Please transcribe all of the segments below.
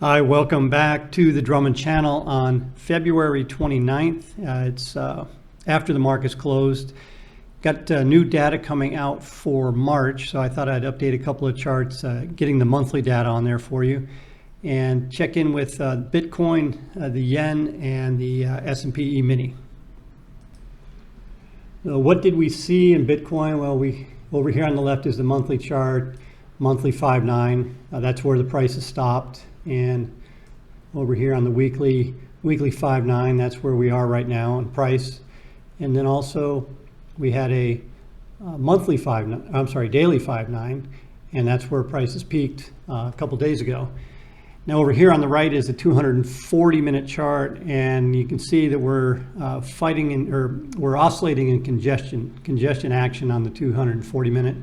Hi, welcome back to the Drummond channel on February 29th. It's after the market's closed. Got new data coming out for March, so I thought I'd update a couple of charts, getting the monthly data on there for you, and check in with Bitcoin, the yen, and the S&P E-mini. What did we see in Bitcoin? Well, over here on the left is the monthly chart, monthly 5.9. That's where the price has stopped. And over here on the weekly 5.9, that's where we are right now in price. And then also we had a daily 5.9, and that's where prices peaked a couple days ago. Now over here on the right is a 240-minute chart, and you can see that we're we're oscillating in congestion action on the 240-minute.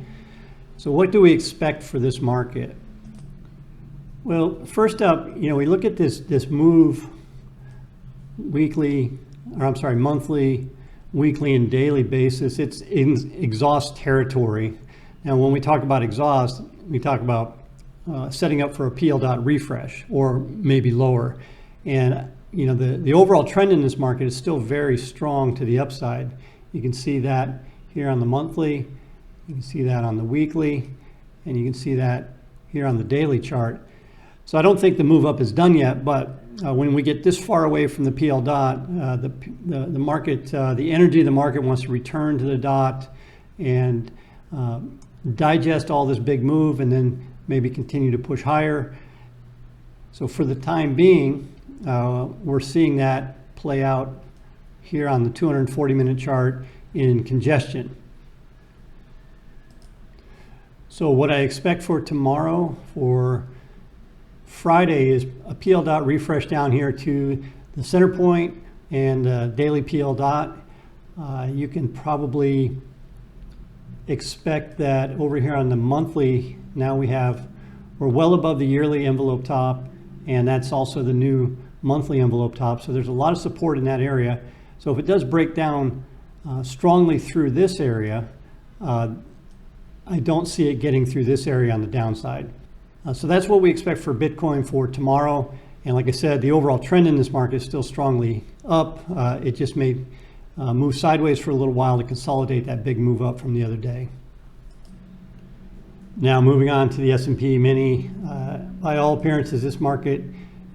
So what do we expect for this market? Well, first up, we look at this move monthly, weekly, and daily basis. It's in exhaust territory. Now, when we talk about exhaust, we talk about setting up for a PL refresh or maybe lower. And the overall trend in this market is still very strong to the upside. You can see that here on the monthly, you can see that on the weekly, and you can see that here on the daily chart. So I don't think the move up is done yet, but when we get this far away from the PL the market, the energy of the market wants to return to the dot and digest all this big move and then maybe continue to push higher. So for the time being, we're seeing that play out here on the 240-minute chart in congestion. So what I expect for tomorrow, for Friday, is a PL refresh down here to the center point and daily PL. You can probably expect that over here on the monthly, now we're well above the yearly envelope top, and that's also the new monthly envelope top. So there's a lot of support in that area. So if it does break down strongly through this area, I don't see it getting through this area on the downside. So that's what we expect for Bitcoin for tomorrow. And like I said, the overall trend in this market is still strongly up. It just may move sideways for a little while to consolidate that big move up from the other day. Now moving on to the S&P mini. By all appearances, this market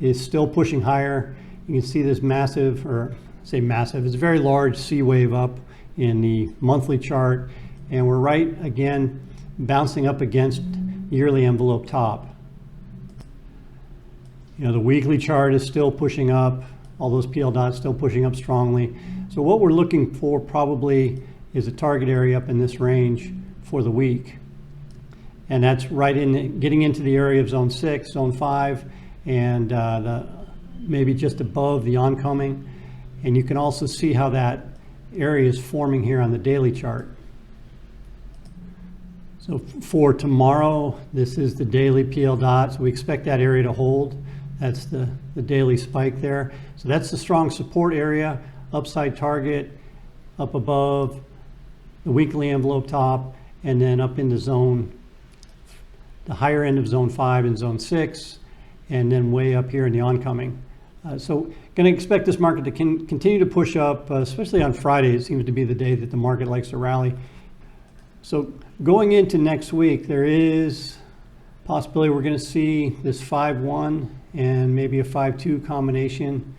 is still pushing higher. You can see this massive, or say massive, it's a very large C wave up in the monthly chart. And we're right again bouncing up against yearly envelope top. The weekly chart is still pushing up. All those PL dots still pushing up strongly. So what we're looking for probably is a target area up in this range for the week. And that's right in getting into the area of zone 6, zone 5, and maybe just above the oncoming. And you can also see how that area is forming here on the daily chart. So for tomorrow, this is the daily PL dot. So we expect that area to hold. That's the daily spike there. So that's the strong support area, upside target, up above the weekly envelope top, and then up into the higher end of zone 5 and zone 6, and then way up here in the oncoming. So going to expect this market to continue to push up, especially on Friday. It seems to be the day that the market likes to rally. So going into next week, there is a possibility we're going to see this 5-1 and maybe a 5-2 combination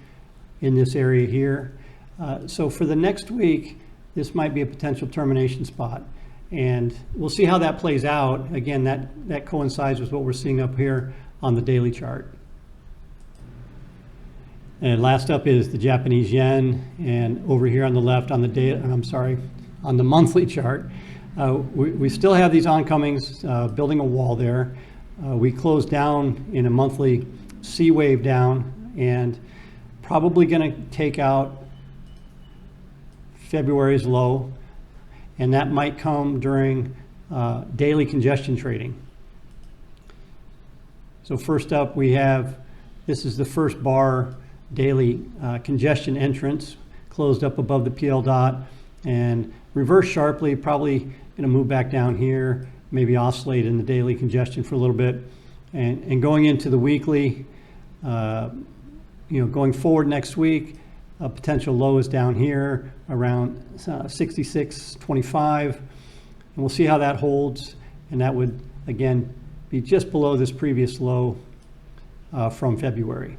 in this area here. So for the next week, this might be a potential termination spot. And we'll see how that plays out. Again, that coincides with what we're seeing up here on the daily chart. And last up is the Japanese yen. And over here on the left on the monthly chart, we still have these oncomings building a wall there. We closed down in a monthly C wave down, and probably going to take out February's low, and that might come during daily congestion trading. So first up, this is the first bar daily congestion entrance, closed up above the PL dot and reverse sharply, probably going to move back down here, maybe oscillate in the daily congestion for a little bit. And going into the weekly, Going forward next week, a potential low is down here around 66.25, and we'll see how that holds, and that would again be just below this previous low from February.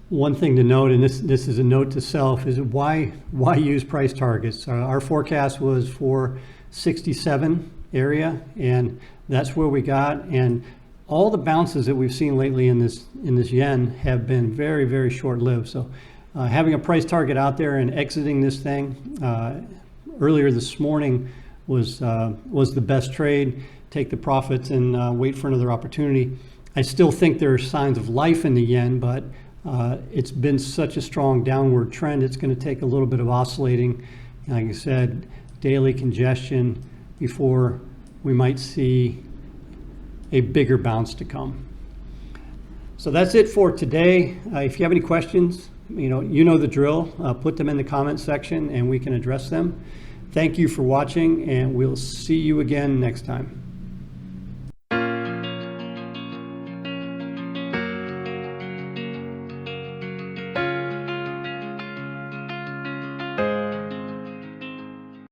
One thing to note, and this is a note to self, is why use price targets? Our forecast was for 67 area, and that's where we got. And all the bounces that we've seen lately in this yen have been very, very short-lived. So having a price target out there and exiting this thing earlier this morning was the best trade. Take the profits and wait for another opportunity. I still think there are signs of life in the yen, but it's been such a strong downward trend. It's going to take a little bit of oscillating, like I said, daily congestion before we might see a bigger bounce to come. So that's it for today. If you have any questions, you know the drill. Put them in the comment section and we can address them. Thank you for watching, and we'll see you again next time.